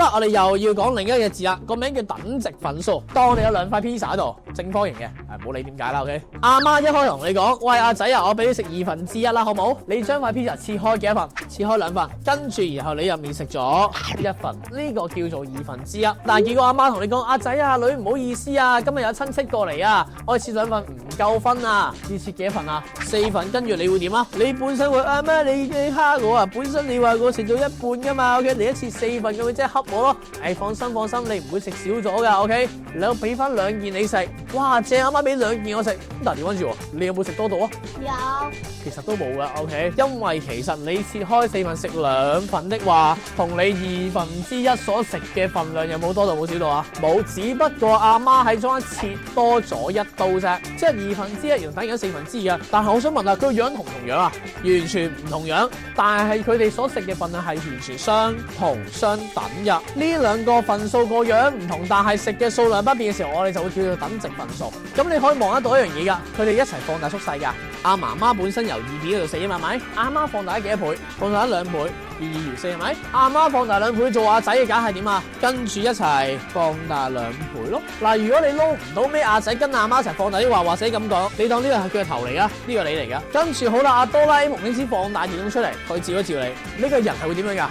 啦，我哋又要講另一個字啦，個名叫等值分數。當我哋有兩塊 pizza 喺度，正方形嘅，唔好理點解啦 ，OK。阿媽一開頭同你講，喂阿仔啊，我俾你食1/2啦，好冇？你將塊 pizza 切開幾多份？切開2份，跟住然後你入面食咗1份，呢個叫做1/2。但係結果阿媽同你講，阿仔啊，女唔好意思啊，今日有親戚過嚟啊，我切2份唔夠分啊，要切幾多份啊？4份，跟住你會點啊？你本身會阿媽你蝦我啊，本身你話我食到1半噶嘛 ，OK， 你一切4份咁，你即係恰我咯。放心，你唔會食少咗噶 ，OK， 你我俾翻2件你食，哇正，阿媽俾2件我食，但係調翻轉喎，你有冇食多到啊？有，其實都冇噶 ，OK， 因為其實你切開4份食2份的話，同你1/2所食嘅份量有冇多到冇少到啊？冇，只不過阿媽喺中間切多咗1刀啫，即係1/2原來等於1/4嘅。但係我想問下，佢個樣同唔同樣啊？完全唔同樣，但係佢哋所食嘅份量係完全相同相等嘅。呢2個份數個樣唔同，但係食嘅數量不變嘅時候，我哋就會叫做等值分數。咁你可以望得到一樣嘢㗎，佢哋一齊放大縮細㗎。阿媽媽本身由2變到4啊嘛，係咪？阿媽放大咗幾多倍？放大咗2倍，2×2=4係咪？阿媽放大2倍做阿仔嘅梗係點啊？跟住一齊放大2倍咯。嗱，如果你撈唔到咩阿仔跟阿媽一齊放大啲話，或者咁講，你當呢個係佢嘅頭嚟㗎，呢個你嚟㗎。跟住好啦，阿哆啦 A 夢先放大電筒出嚟，佢照一照你，呢個人係會點樣㗎？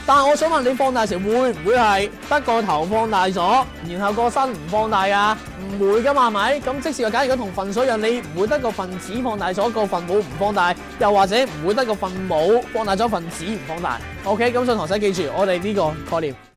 但係我想問你放大時會唔會係得個頭放大咗，然後個身唔放大㗎？唔會㗎嘛，係咪？咁即使話假如果同分數一樣，你唔會得個分子放大咗，個分母唔放大，又或者唔會得個分母放大咗，分子唔放大。OK，咁上堂使記住我哋呢個概念。